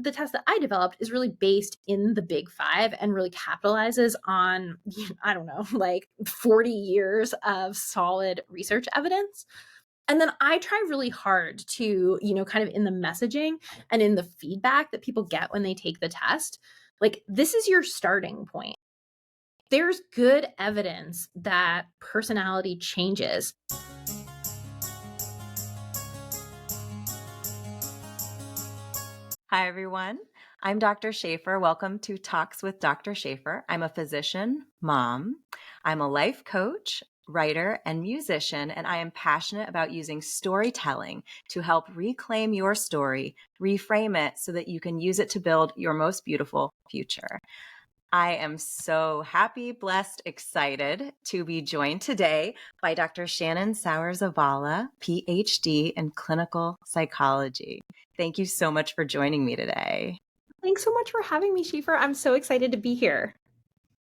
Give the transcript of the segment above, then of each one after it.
the test that I developed is really based in the Big Five and really capitalizes on, I don't know, like 40 years of solid research evidence. And then I try really hard to, kind of in the messaging and in the feedback that people get when they take the test, like, this is your starting point. There's good evidence that personality changes. Hi, everyone. I'm Dr. Shafer. Welcome to Talks with Dr. Shafer. I'm a physician, mom. I'm a life coach, writer, and musician, and I am passionate about using storytelling to help reclaim your story, reframe it so that you can use it to build your most beautiful future. I am so happy, blessed, excited to be joined today by Dr. Shannon Sauer-Zavala, PhD in Clinical Psychology. Thank you so much for joining me today. Thanks so much for having me, Shafer. I'm so excited to be here.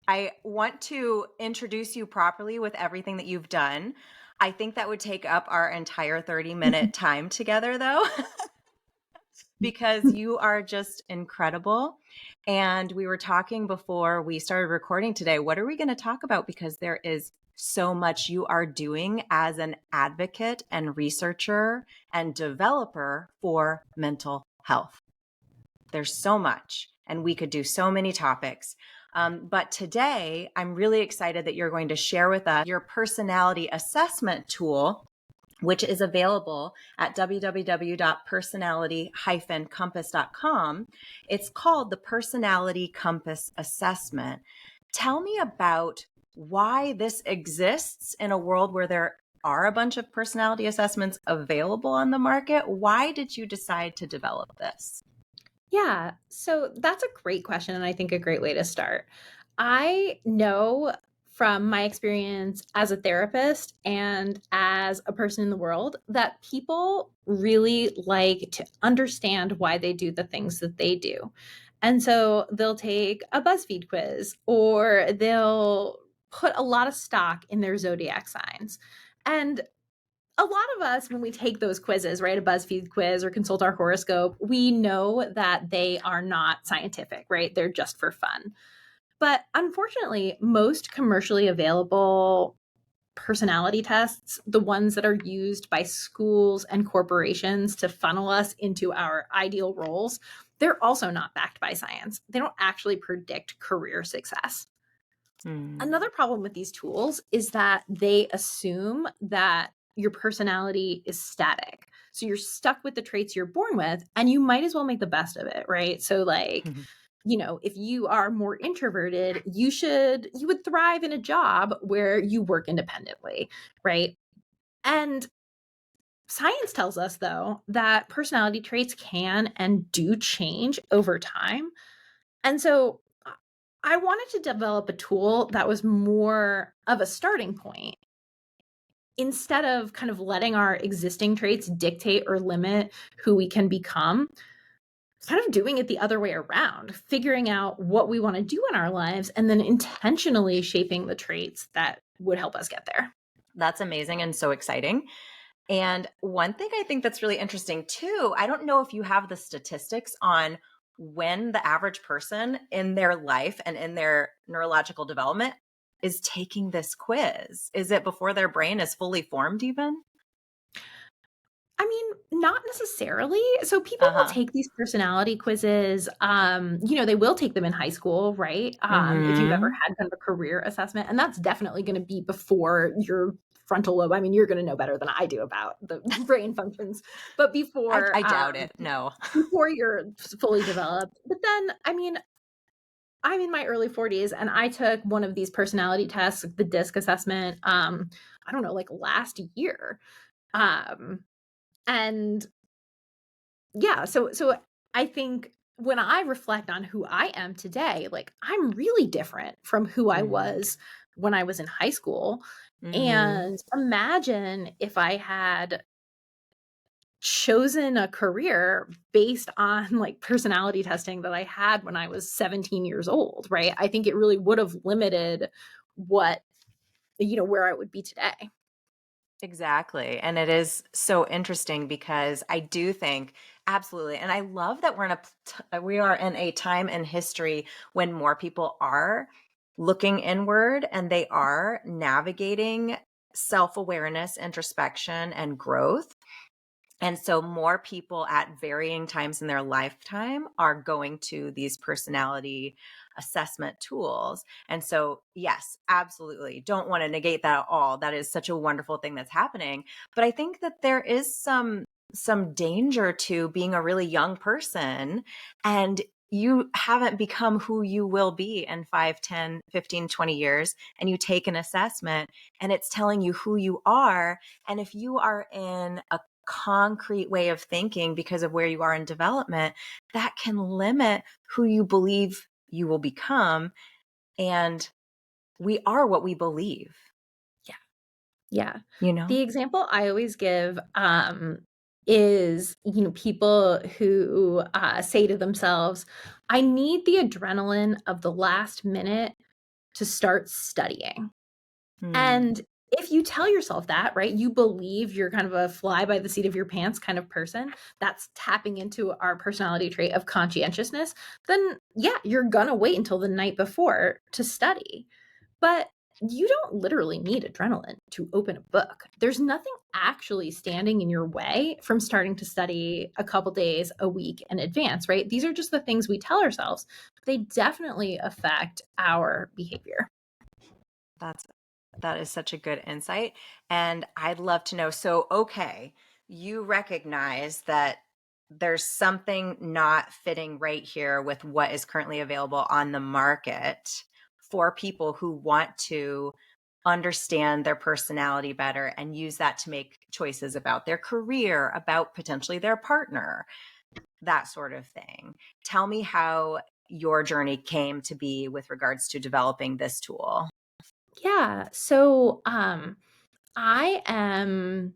I want to introduce you properly with everything that you've done. I think that would take up our entire 30-minute time together, though. Because you are just incredible. And we were talking before we started recording today, what are we going to talk about? Because there is so much you are doing as an advocate and researcher and developer for mental health. There's so much, and we could do so many topics. But today, I'm really excited that you're going to share with us your personality assessment tool, which is available at www.personality-compass.com. It's called the Personality Compass Assessment. Tell me about why this exists in a world where there are a bunch of personality assessments available on the market. Why did you decide to develop this? Yeah, so that's a great question, and I think a great way to start. I know from my experience as a therapist and as a person in the world that people really like to understand why they do the things that they do. And so they'll take a BuzzFeed quiz or they'll put a lot of stock in their zodiac signs. And a lot of us, when we take those quizzes, right, a BuzzFeed quiz or consult our horoscope, we know that they are not scientific, right? They're just for fun. But unfortunately, most commercially available personality tests, the ones that are used by schools and corporations to funnel us into our ideal roles, they're also not backed by science. They don't actually predict career success. Another problem with these tools is that they assume that your personality is static. So you're stuck with the traits you're born with, and you might as well make the best of it, right? So like, if you are more introverted, you would thrive in a job where you work independently, right? And science tells us though that personality traits can and do change over time. And so I wanted to develop a tool that was more of a starting point instead of kind of letting our existing traits dictate or limit who we can become, kind of doing it the other way around, figuring out what we want to do in our lives and then intentionally shaping the traits that would help us get there. That's amazing and so exciting. And one thing I think that's really interesting too, I don't know if you have the statistics on when the average person in their life and in their neurological development is taking this quiz. Is it before their brain is fully formed even? I mean, not necessarily. So people will take these personality quizzes. They will take them in high school, right? If you've ever had kind of a career assessment, and that's definitely going to be before your frontal lobe. I mean, you're going to know better than I do about the brain functions, but before I doubt it. No. before you're fully developed. But then, I mean, I'm in my early 40s, and I took one of these personality tests, the DISC assessment. I don't know, like last year. And yeah, so I think when I reflect on who I am today, like I'm really different from who I was when I was in high school. And imagine if I had chosen a career based on like personality testing that I had when I was 17 years old, right? I think it really would have limited what, where I would be today. Exactly. And it is so interesting because I do think Absolutely. And I love that we are in a time in history when more people are looking inward and they are navigating self-awareness, introspection, and growth. And so more people at varying times in their lifetime are going to these personality assessment tools. And so, yes, absolutely. Don't want to negate that at all. That is such a wonderful thing that's happening. But I think that there is some danger to being a really young person and you haven't become who you will be in 5, 10, 15, 20 years, and you take an assessment and it's telling you who you are. And if you are in a concrete way of thinking because of where you are in development, that can limit who you believe you will become. And we are what we believe, Yeah. Yeah. you know? The example I always give is, people who say to themselves, I need the adrenaline of the last minute to start studying. Hmm. And if you tell yourself that, right, you believe you're kind of a fly by the seat of your pants kind of person, that's tapping into our personality trait of conscientiousness, then yeah, you're going to wait until the night before to study. But you don't literally need adrenaline to open a book. There's nothing actually standing in your way from starting to study a couple days, a week in advance, right? These are just the things we tell ourselves. They definitely affect our behavior. That's that is such a good insight. And I'd love to know. So, okay, you recognize that there's something not fitting right here with what is currently available on the market for people who want to understand their personality better and use that to make choices about their career, about potentially their partner, that sort of thing. Tell me how your journey came to be with regards to developing this tool. Yeah. So, I am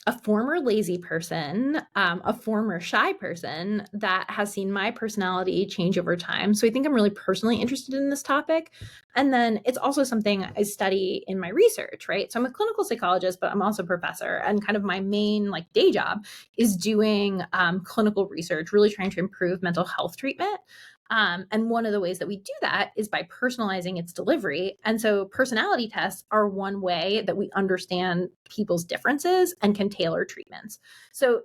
a former lazy person, a former shy person that has seen my personality change over time. So I think I'm really personally interested in this topic. And then it's also something I study in my research, right? So I'm a clinical psychologist, but I'm also a professor. And kind of my main like day job is doing clinical research, really trying to improve mental health treatment. And one of the ways that we do that is by personalizing its delivery. And so personality tests are one way that we understand people's differences and can tailor treatments. So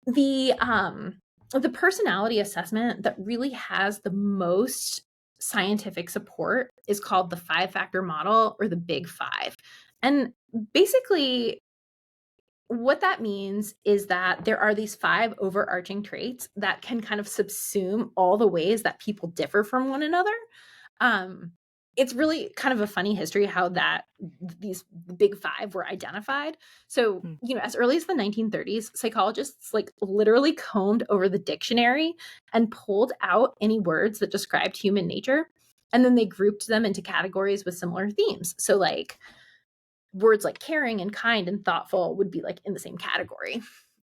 the the personality assessment that really has the most scientific support is called the 5-factor model or the Big 5. And basically what that means is that there are these 5 overarching traits that can kind of subsume all the ways that people differ from one another. Um, it's really kind of a funny history how that these big 5 were identified. So, Hmm. as early as the 1930s, psychologists like literally combed over the dictionary and pulled out any words that described human nature. And then they grouped them into categories with similar themes. So, like, words like caring and kind and thoughtful would be like in the same category.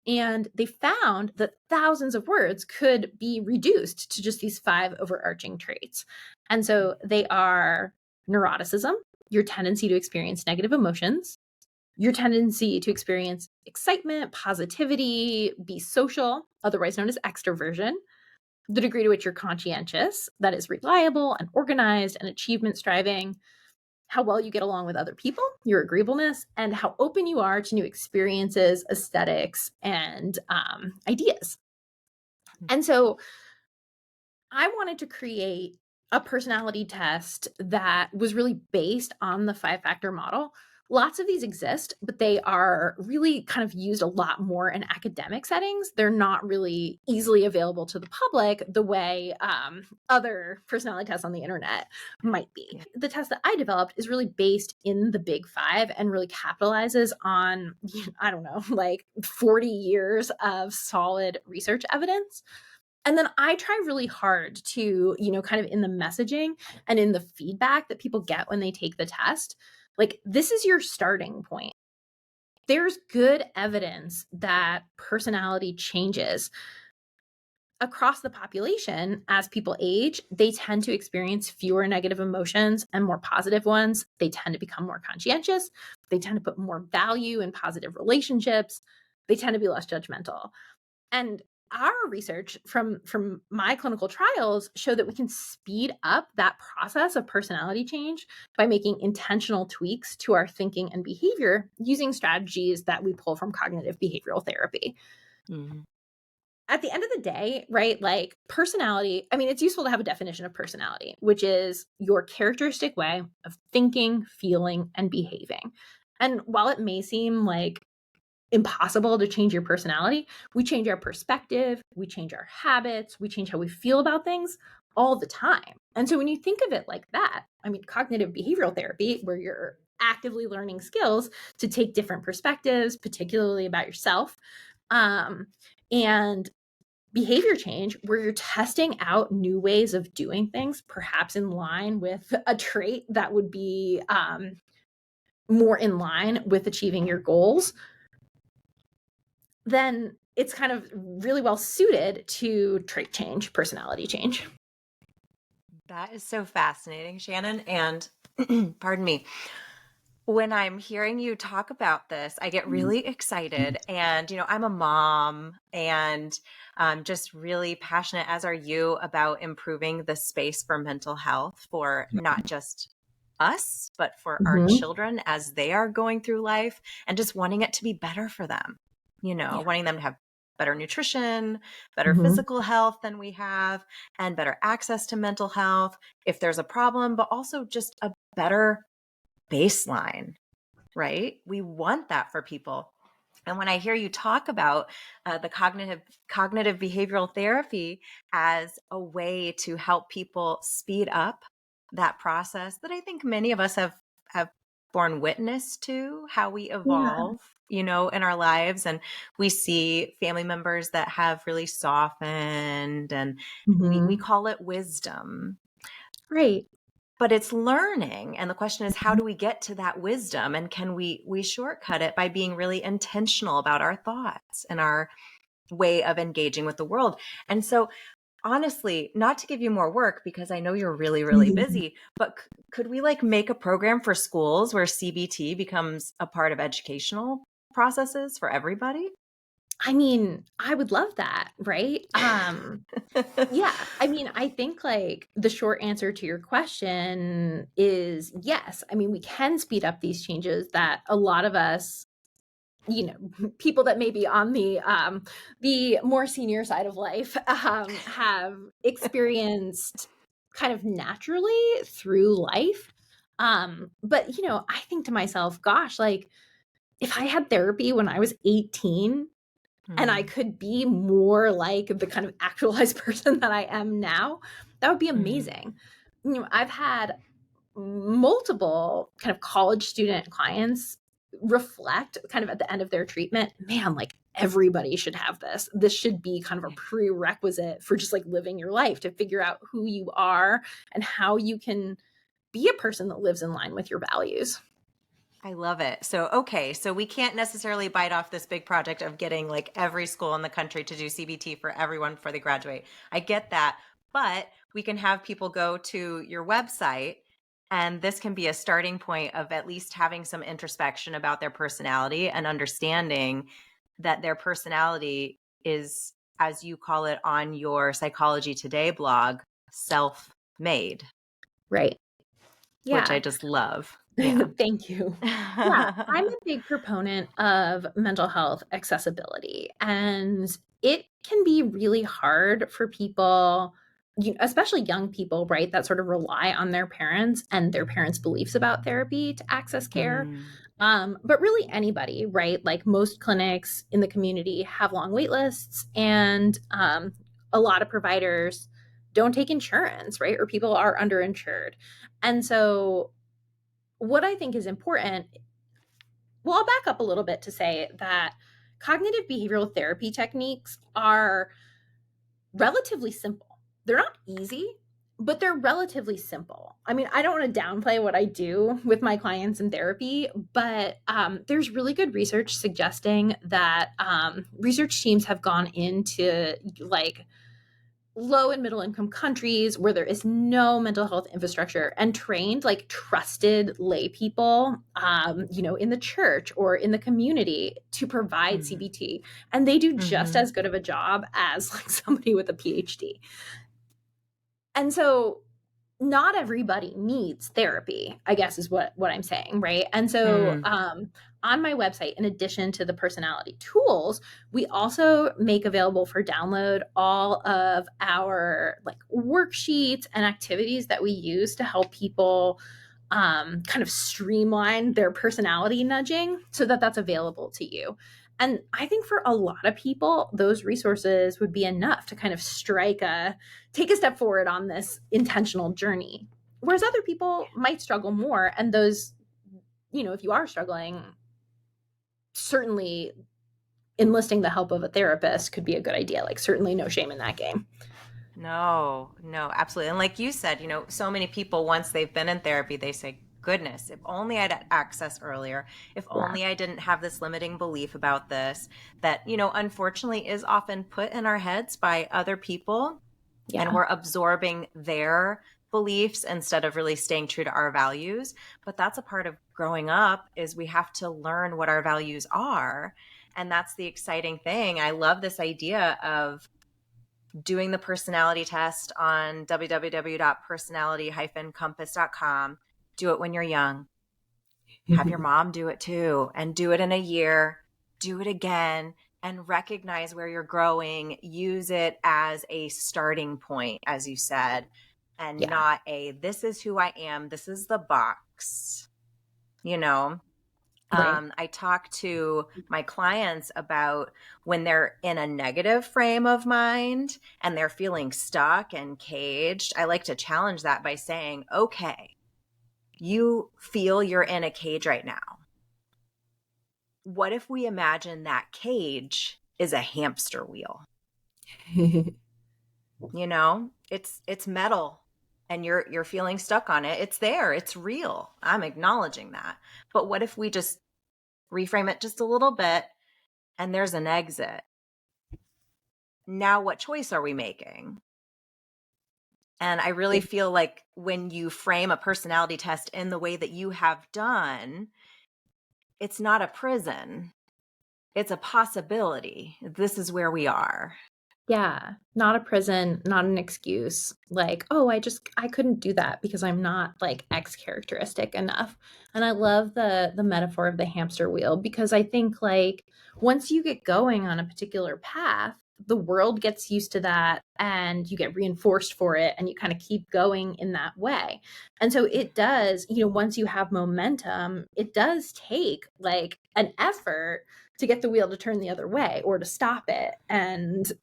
And they found that thousands of words could be reduced to just these 5 overarching traits. And so they are neuroticism, your tendency to experience negative emotions, your tendency to experience excitement, positivity, be social, otherwise known as extroversion, the degree to which you're conscientious, that is reliable and organized and achievement striving, how well you get along with other people, your agreeableness, and how open you are to new experiences, aesthetics, and ideas. And so I wanted to create a personality test that was really based on the 5-factor model. Lots of these exist, but they are really kind of used a lot more in academic settings. They're not really easily available to the public the way other personality tests on the internet might be. Yeah. The test that I developed is really based in the Big 5 and really capitalizes on, I don't know, like 40 years of solid research evidence. And then I try really hard to, kind of in the messaging and in the feedback that people get when they take the test, like, this is your starting point. There's good evidence that personality changes across the population as people age. They tend to experience fewer negative emotions and more positive ones. They tend to become more conscientious. They tend to put more value in positive relationships. They tend to be less judgmental. And our research from my clinical trials show that we can speed up that process of personality change by making intentional tweaks to our thinking and behavior using strategies that we pull from cognitive behavioral therapy. Mhm. At the end of the day, right, like personality, I mean, it's useful to have a definition of personality, which is your characteristic way of thinking, feeling, and behaving. And while it may seem like impossible to change your personality, we change our perspective, we change our habits, we change how we feel about things all the time. And so when you think of it like that, I mean, cognitive behavioral therapy, where you're actively learning skills to take different perspectives, particularly about yourself, um, and behavior change, where you're testing out new ways of doing things, perhaps in line with a trait that would be more in line with achieving your goals, then it's kind of really well suited to trait change, personality change. That is so fascinating, Shannon. And pardon me, when I'm hearing you talk about this, I get really excited. And, I'm a mom and just really passionate, as are you, about improving the space for mental health for not just us, but for our Mm-hmm. children as they are going through life, and just wanting it to be better for them, Yeah. wanting them to have better nutrition, better Mm-hmm. physical health than we have, and better access to mental health if there's a problem, but also just a better baseline, right? We want that for people. And when I hear you talk about the cognitive behavioral therapy as a way to help people speed up that process that I think many of us have borne witness to, how we Yeah. evolve, in our lives, and we see family members that have really softened, and we Mm-hmm. call it wisdom. Right. But it's learning, and the question is, how do we get to that wisdom, and can we shortcut it by being really intentional about our thoughts and our way of engaging with the world? And so, honestly, not to give you more work, because I know you're really, really Mm-hmm. busy, but could we make a program for schools where CBT becomes a part of educational processes for everybody? I mean, I would love that, right? Yeah, I mean, I think like the short answer to your question is yes. I mean, we can speed up these changes that a lot of us, people that may be on the more senior side of life have experienced kind of naturally through life. But I think to myself, gosh, like if I had therapy when I was 18 and I Mm, could be more like the kind of actualized person that I am now, that would be mm, amazing. I've had multiple kind of college student clients reflect kind of at the end of their treatment, man, like everybody should have this. This should be kind of a yeah. prerequisite for just like living your life, to figure out who you are and how you can be a person that lives in line with your values. I love it. So, okay, so we can't necessarily bite off this big project of getting every school in the country to do CBT for everyone before they graduate. I get that. But we can have people go to your website, and this can be a starting point of at least having some introspection about their personality and understanding that their personality is, as you call it on your Psychology Today blog, self made, Right. which I Yeah. just love. Yeah. Thank you. Yeah, I'm a big proponent of mental health accessibility, and it can be really hard for people, especially young people, right, that sort of rely on their parents and their parents' beliefs about therapy to access care. Mm. But really anybody, right? Like most clinics in the community have long wait lists, and a lot of providers don't take insurance, right? Or people are underinsured. And so what I think is important, well, I'll back up a little bit to say that cognitive behavioral therapy techniques are relatively simple. They're not easy, but they're relatively simple. I mean, I don't want to downplay what I do with my clients in therapy, but there's really good research suggesting that research teams have gone into like low and middle income countries where there is no mental health infrastructure, and trained like trusted lay people, in the church or in the community to provide Mm-hmm. CBT, and they do just Mm-hmm. as good of a job as like somebody with a PhD. And so not everybody needs therapy, I guess is what I'm saying, right? And so Mm. on my website, in addition to the personality tools, we also make available for download all of our like worksheets and activities that we use to help people kind of streamline their personality nudging so that that's available to you. And I think for a lot of people, those resources would be enough to kind of take a step forward on this intentional journey. Whereas other people might struggle more. And those, if you are struggling, certainly enlisting the help of a therapist could be a good idea. Like, certainly no shame in that game. No, no, absolutely. And like you said, so many people, once they've been in therapy, they say, goodness, if only I'd had access earlier, if Yeah. only I didn't have this limiting belief about this, that, unfortunately is often put in our heads by other people, and Yeah. we're absorbing their beliefs instead of really staying true to our values. But that's a part of growing up, is we have to learn what our values are. And that's the exciting thing. I love this idea of doing the personality test on www.personality-compass.com. Do it when you're young. Have your mom do it too, and do it in a year. Do it again and recognize where you're growing. Use it as a starting point, as you said, and Yeah. not this is who I am. This is the box, you know? Right. I talk to my clients about when they're in a negative frame of mind and they're feeling stuck and caged. I like to challenge that by saying, okay, you feel you're in a cage right now. What if we imagine that cage is a hamster wheel? It's metal and you're feeling stuck on it. It's there. It's real. I'm acknowledging that. But what if we just reframe it just a little bit and there's an exit? Now what choice are we making? And I really feel like when you frame a personality test in the way that you have done, it's not a prison. It's a possibility. This is where we are. Yeah, not a prison, not an excuse. Like, oh, I couldn't do that because I'm not like X characteristic enough. And I love the metaphor of the hamster wheel, because I think like once you get going on a particular path, the world gets used to that and you get reinforced for it and you kind of keep going in that way. And so it does, once you have momentum, it does take like an effort to get the wheel to turn the other way or to stop it and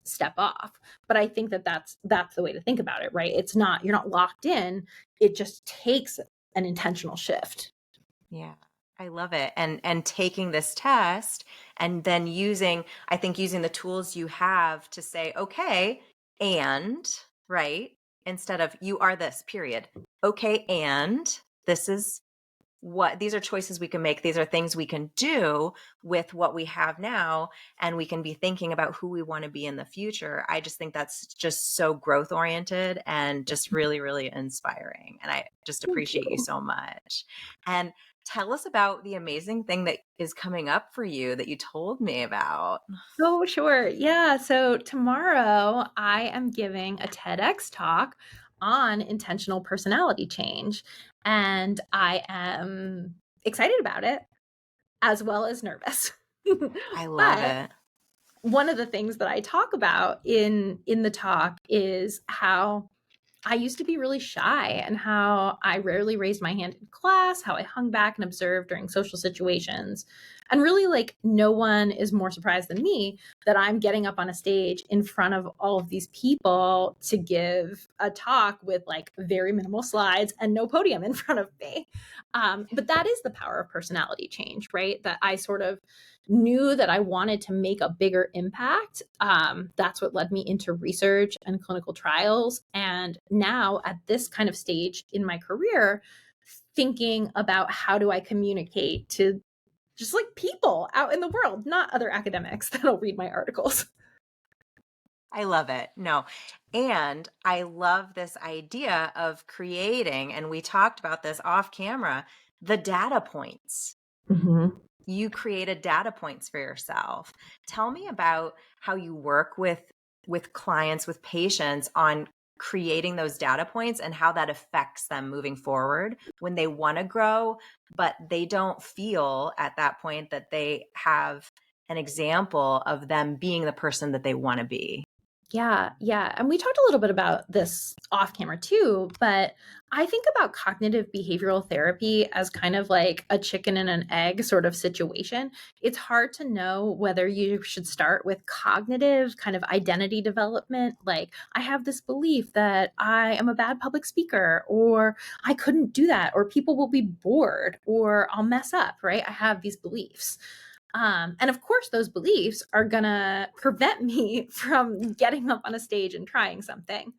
step off. But I think that that's the way to think about it, right? It's not, you're not locked in. It just takes an intentional shift. Yeah. I love it. And taking this test and then using the tools you have to say, okay, and right, instead of you are this, period. Okay, and this is what these are choices we can make. These are things we can do with what we have now, and we can be thinking about who we want to be in the future. I just think that's just so growth oriented and just really, really inspiring. And I just Thank appreciate you you. so much. And tell us about the amazing thing that is coming up for you that you told me about. Oh, sure. Yeah. So tomorrow I am giving a TEDx talk on intentional personality change. And I am excited about it as well as nervous. I love But it. one of the things that I talk about in the talk is how I used to be really shy and how I rarely raised my hand in class, how I hung back and observed during social situations. And really, like, no one is more surprised than me that I'm getting up on a stage in front of all of these people to give a talk with like very minimal slides and no podium in front of me. But that is the power of personality change, right? That I sort of knew that I wanted to make a bigger impact. That's what led me into research and clinical trials. And now at this kind of stage in my career, thinking about how do I communicate to just like people out in the world, not other academics that'll read my articles. I love it. No. And I love this idea of creating, and we talked about this off camera, the data points. Mhm. You created data points for yourself. Tell me about how you work with clients, with patients on creating those data points and how that affects them moving forward when they want to grow, but they don't feel at that point that they have an example of them being the person that they want to be. Yeah, yeah. And we talked a little bit about this off camera too, but I think about cognitive behavioral therapy as kind of like a chicken and an egg sort of situation. It's hard to know whether you should start with cognitive kind of identity development, like I have this belief that I am a bad public speaker, or I couldn't do that, or people will be bored, or I'll mess up, right? I have these beliefs. And of course, those beliefs are gonna prevent me from getting up on a stage and trying something.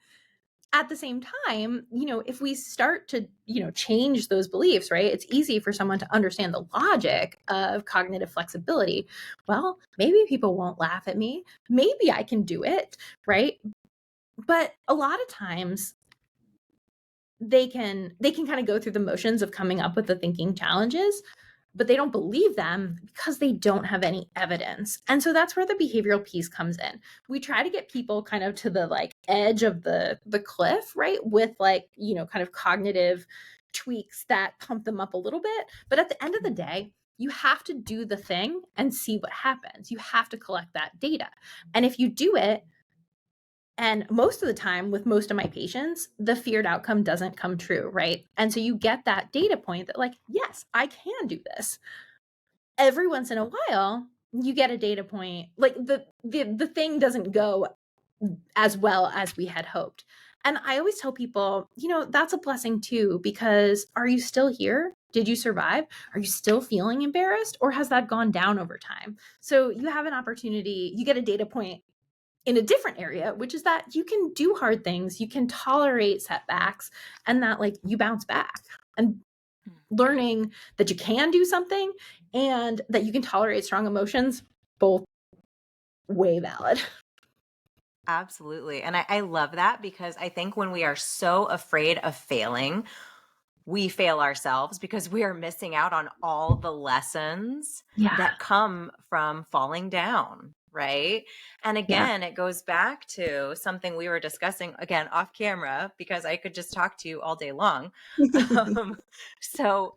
At the same time, if we start to, change those beliefs, right? It's easy for someone to understand the logic of cognitive flexibility. Well, maybe people won't laugh at me. Maybe I can do it, right? But a lot of times they can kind of go through the motions of coming up with the thinking challenges, but they don't believe them because they don't have any evidence. And so that's where the behavioral piece comes in. We try to get people kind of to the like edge of the cliff, right? With like, kind of cognitive tweaks that pump them up a little bit. But at the end of the day, you have to do the thing and see what happens. You have to collect that data. And if you do it, and most of the time, with most of my patients, the feared outcome doesn't come true, right? And so you get that data point that, like, yes, I can do this. Every once in a while, you get a data point like the thing doesn't go as well as we had hoped. And I always tell people, that's a blessing too, because are you still here? Did you survive? Are you still feeling embarrassed, or has that gone down over time? So you have an opportunity, you get a data point in a different area, which is that you can do hard things, you can tolerate setbacks, and that like you bounce back. And learning that you can do something and that you can tolerate strong emotions, both way valid. Absolutely. And I love that because I think when we are so afraid of failing, we fail ourselves because we are missing out on all the lessons Yeah. that come from falling down. Right. And Yeah. again, it goes back to something we were discussing again off camera because I could just talk to you all day long. Um, so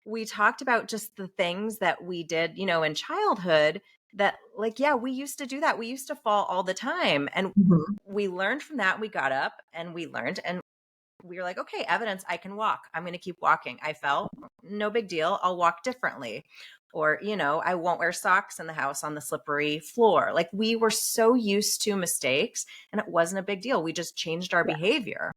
we talked about just the things that we did, in childhood that, like, yeah, we used to do that. We used to fall all the time. And Mhm. we learned from that. We got up and we learned. And we were like, okay, evidence, I can walk. I'm going to keep walking. I fell, no big deal. I'll walk differently. Or, I won't wear socks in the house on the slippery floor. Like we were so used to mistakes and it wasn't a big deal. We just changed our Yeah. behavior.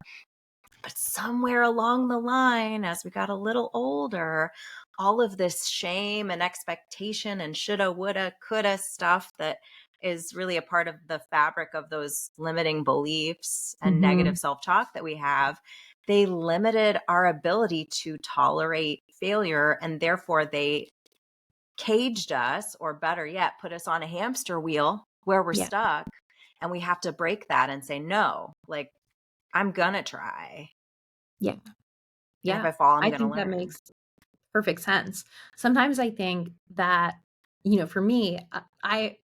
But somewhere along the line, as we got a little older, all of this shame and expectation and shoulda, woulda, coulda stuff that is really a part of the fabric of those limiting beliefs and Mhm. negative self talk that we have, they limited our ability to tolerate failure. And therefore, they caged us, or better yet, put us on a hamster wheel where we're Yeah. stuck. And we have to break that and say, no, like, I'm going to try. Yeah. And if Yeah. I fall, I'm I going to think that learn. makes perfect sense. Sometimes I think that, for me, I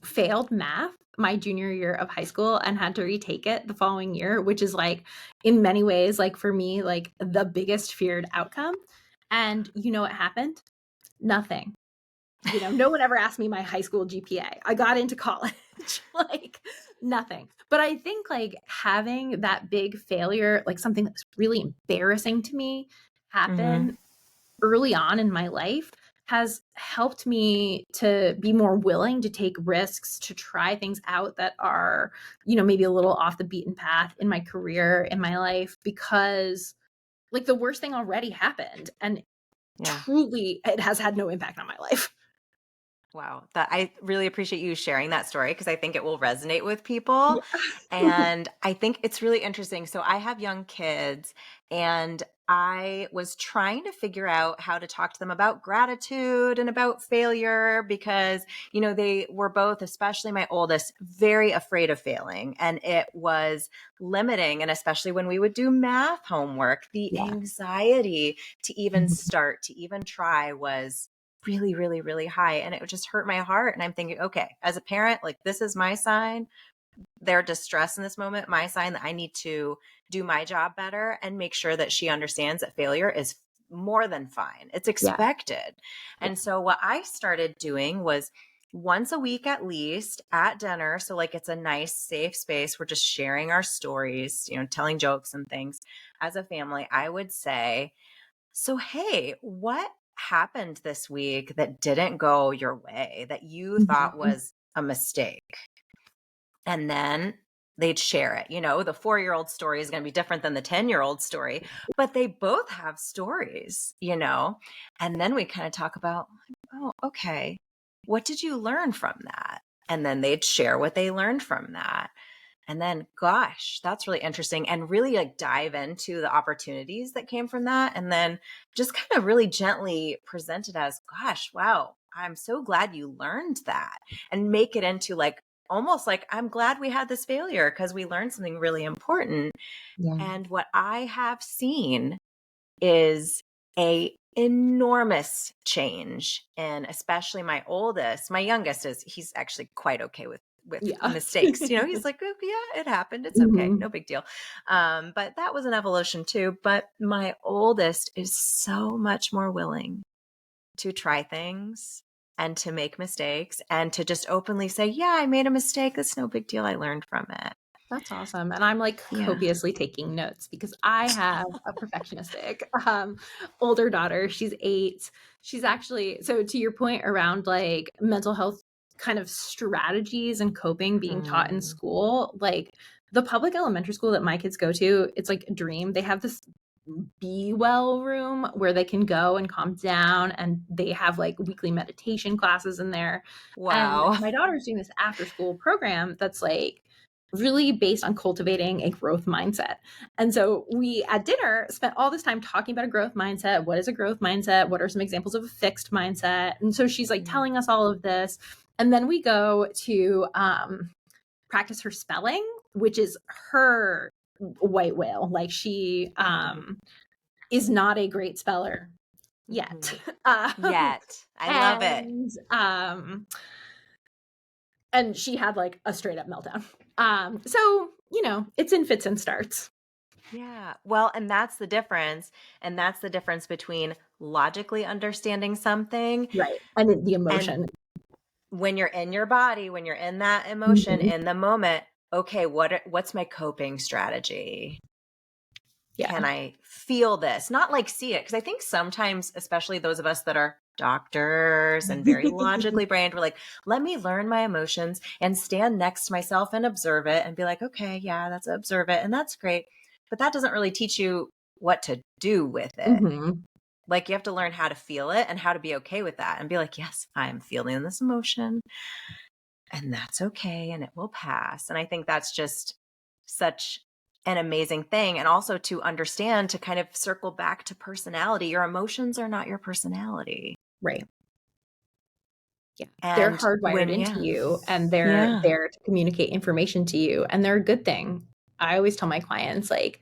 failed math my junior year of high school and had to retake it the following year, which is like in many ways like for me like the biggest feared outcome. And you know what happened? Nothing. No one ever asked me my high school GPA. I got into college, like nothing. But I think like having that big failure, like something that's really embarrassing to me, Mm-hmm. happen early on in my life has helped me to be more willing to take risks, to try things out that are, maybe a little off the beaten path in my career, in my life, because like the worst thing already happened and Yeah. truly it has had no impact on my life. Wow. That I really appreciate you sharing that story because I think it will resonate with people. Yeah. And I think it's really interesting. So I have young kids and I was trying to figure out how to talk to them about gratitude and about failure because, they were both, especially my oldest, very afraid of failing. And it was limiting. And especially when we would do math homework, the Yeah. anxiety to even Mhm. start, to even try was really, really, really high. And it would just hurt my heart. And I'm thinking, okay, as a parent, like this is my sign, their distress in this moment, my sign that I need to do my job better and make sure that she understands that failure is more than fine. It's Yeah. expected. Yeah. And so what I started doing was once a week at least at dinner. So like it's a nice safe space. We're just sharing our stories, telling jokes and things as a family. I would say, so, hey, what happened this week that didn't go your way that you thought Mhm. was a mistake? And then they'd share it. The 4-year-old story is going to be different than the 10-year-old story, but they both have stories. And then we kind of talk about, oh, okay, what did you learn from that? And then they'd share what they learned from that. And then, gosh, that's really interesting. And really like dive into the opportunities that came from that. And then just kind of really gently present it as, gosh, wow, I'm so glad you learned that. And make it into like, almost like, I'm glad we had this failure because we learned something really important. Yeah. And what I have seen is a enormous change in especially my oldest. My youngest he's actually quite okay with Yeah. mistakes. He's like, oh, yeah, it happened. It's okay. Mhm. No big deal. But that was an evolution too. But my oldest is so much more willing to try things and to make mistakes and to just openly say, yeah, I made a mistake. That's no big deal. I learned from it. That's awesome. And I'm like Yeah. copiously taking notes because I have a perfectionistic older daughter. She's 8. She's actually, so to your point around like mental health kind of strategies and coping being taught in Mhm. school, like the public elementary school that my kids go to, it's like a dream. They have this be well room where they can go and calm down, and they have like weekly meditation classes in there. And Wow. my daughter's doing this after school program that's like really based on cultivating a growth mindset. And so we at dinner spent all this time talking about a growth mindset. What is a growth mindset? What are some examples of a fixed mindset? And so she's like telling us all of this. And then we go to practice her spelling, which is her white whale. Like she is not a great speller yet. Mhm. Um, Yet. I love it. and and she had like a straight up meltdown. So it's in fits and starts. Yeah. Well, and that's the difference. And that's the difference between logically understanding something Right. And the and emotion. when you're in your body, when you're in that emotion, Mhm. in the moment, okay, what's my coping strategy? Yeah. Can I feel this? Not like see it. Because I think sometimes, especially those of us that are doctors and very logically brained, we're like, let me learn my emotions and stand next to myself and observe it and be like, okay, yeah, that's observe it. And that's great. But that doesn't really teach you what to do with it. Mhm. Like you have to learn how to feel it and how to be okay with that and be like, yes, I'm feeling this emotion and that's okay and it will pass. And I think that's just such an amazing thing. And also to understand, to kind of circle back to personality, your emotions are not your personality. Right. Yeah. They're And hardwired when, into yeah, you, and they're yeah. there to communicate information to you, and they're a good thing. I always tell my clients, like,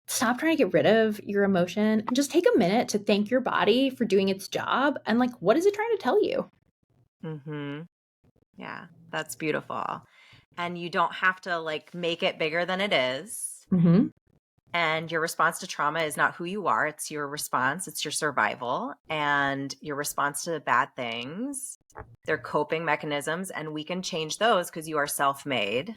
stop trying to get rid of your emotion and just take a minute to thank your body for doing its job. And like, what is it trying to tell you? Mm-hmm. Yeah, that's beautiful. And you don't have to like make it bigger than it is. Mm-hmm. And your response to trauma is not who you are. It's your response. It's your survival and your response to bad things. They're coping mechanisms, and we can change those because you are self-made,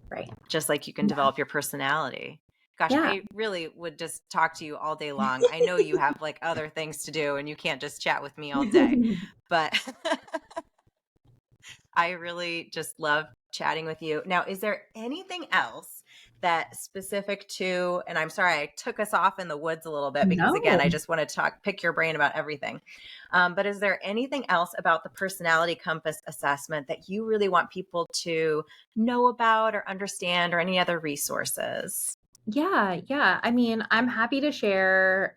Right. just like you can Yeah. develop your personality. Gosh, Yeah. I really would just talk to you all day long. I know you have like other things to do and you can't just chat with me all day, but I really just love chatting with you. Now, is there anything else that specific to, and I'm sorry, I took us off in the woods a little bit because again, I No. just want to pick your brain about everything. But is there anything else about the personality compass assessment that you really want people to know about or understand, or any other resources? Yeah. I mean, I'm happy to share.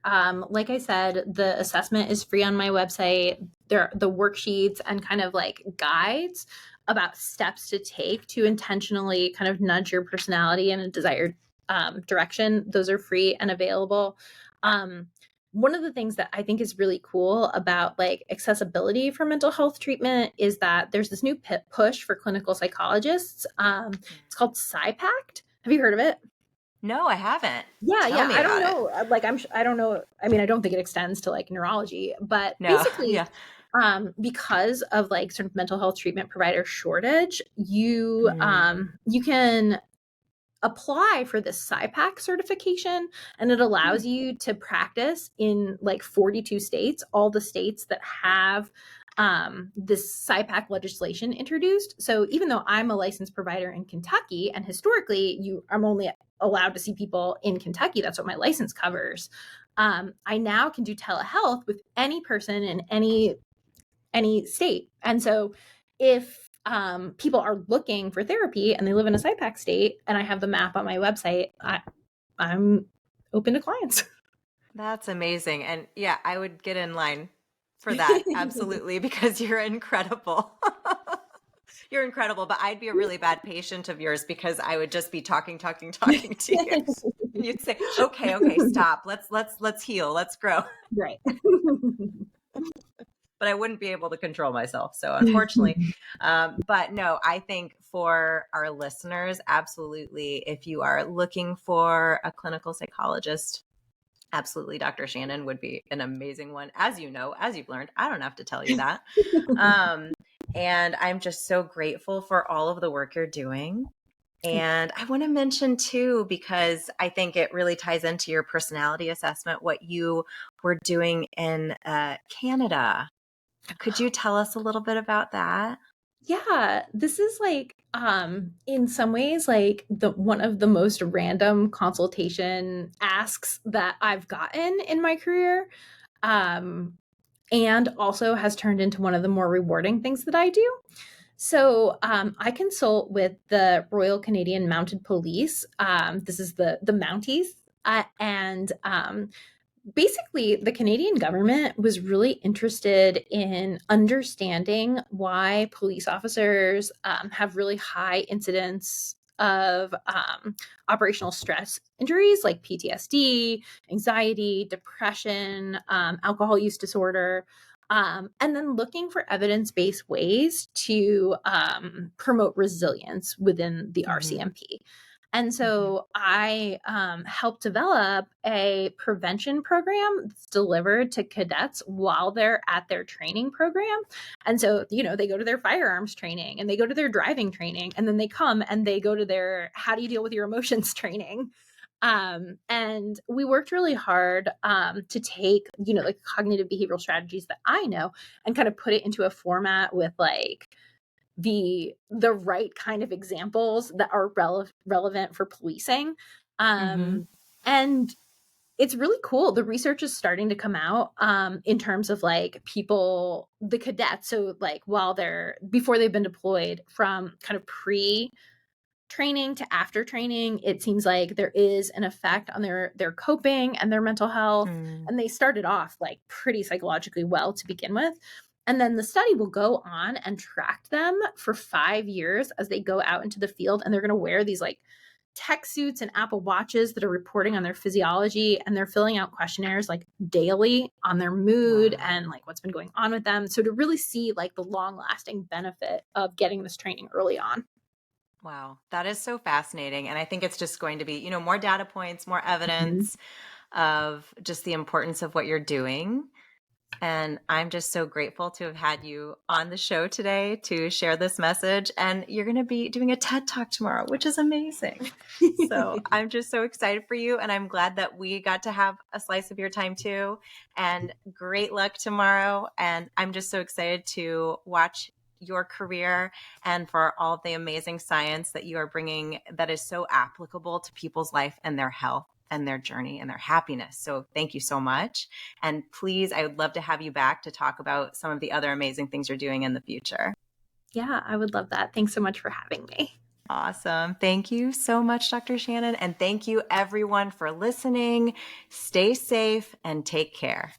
Like I said, the assessment is free on my website. There are the worksheets and kind of like guides about steps to take to intentionally kind of nudge your personality in a desired direction. Those are free and available. Um, One of the things that I think is really cool about like accessibility for mental health treatment is that there's this new push for clinical psychologists. It's called PsyPact. Have you heard of it? No, I haven't. Tell Yeah. me I don't about it. know. I don't know. I mean, I don't think it extends to like neurology, but No, basically, yeah. because of like sort of mental health treatment provider shortage, Mm, you can apply for this SciPac certification, and it hmm, allows you to practice in like 42 states, all the states that have this SciPac legislation introduced. So even though I'm a licensed provider in Kentucky, and historically I'm only allowed to see people in Kentucky, that's what my license covers. I now can do telehealth with any person in any state. And so if people are looking for therapy and they live in a SIPAC state and I have the map on my website, I'm open to clients. that's amazing. And yeah, I would get in line for that. Absolutely, because you're incredible. You're incredible, but I'd be a really bad patient of yours because I would just be talking to you. And you'd say, "Okay, stop. Let's heal. Let's grow." Right. But I wouldn't be able to control myself. So unfortunately, but no, I think for our listeners, absolutely, if you are looking for a clinical psychologist, absolutely, Dr. Shannon would be an amazing one. As you know, as you've learned, I don't have to tell you that. Um, and I'm just so grateful for all of the work you're doing. And I want to mention too, because I think it really ties into your personality assessment, what you were doing in Canada. Could you tell us a little bit about that? Yeah, this is like in some ways like the one of the most random consultation asks that I've gotten in my career. Um and also has turned into one of the more rewarding things that I do. So I consult with the Royal Canadian Mounted Police. This is the Mounties, and basically the Canadian government was really interested in understanding why police officers have really high incidence of operational stress injuries like PTSD, anxiety, depression, alcohol use disorder, and then looking for evidence based ways to promote resilience within the Mm-hmm. RCMP. And Mm-hmm. so I helped develop a prevention program that's delivered to cadets while they're at their training program. And so, they go to their firearms training and they go to their driving training, and then they come and they go to their how do you deal with your emotions training. And we worked really hard to take, like cognitive behavioral strategies that I know and kind of put it into a format with like the right kind of examples that are relevant for policing. Mm-hmm. And it's really cool. The research is starting to come out in terms of like people, the cadets. So like while they're before they've been deployed, from kind of pre training to after training, it seems like there is an effect on their coping and their mental health. Mm. And they started off like pretty psychologically well to begin with. And then the study will go on and track them for 5 years as they go out into the field, and they're going to wear these like tech suits and Apple Watches that are reporting on their physiology, and they're filling out questionnaires like daily on their mood Wow. and like what's been going on with them. So to really see like the long lasting benefit of getting this training early on. Wow. That is so fascinating. And I think it's just going to be, more data points, more Mhm. evidence of just the importance of what you're doing. And I'm just so grateful to have had you on the show today to share this message. And you're going to be doing a TED Talk tomorrow, which is amazing. So I'm just so excited for you. And I'm glad that we got to have a slice of your time too. And great luck tomorrow. And I'm just so excited to watch your career and for all of the amazing science that you are bringing that is so applicable to people's life and their health and their journey and their happiness. So thank you so much. And please, I would love to have you back to talk about some of the other amazing things you're doing in the future. Yeah, I would love that. Thanks so much for having me. Awesome. Thank you so much, Dr. Shannon. And thank you everyone for listening. Stay safe and take care.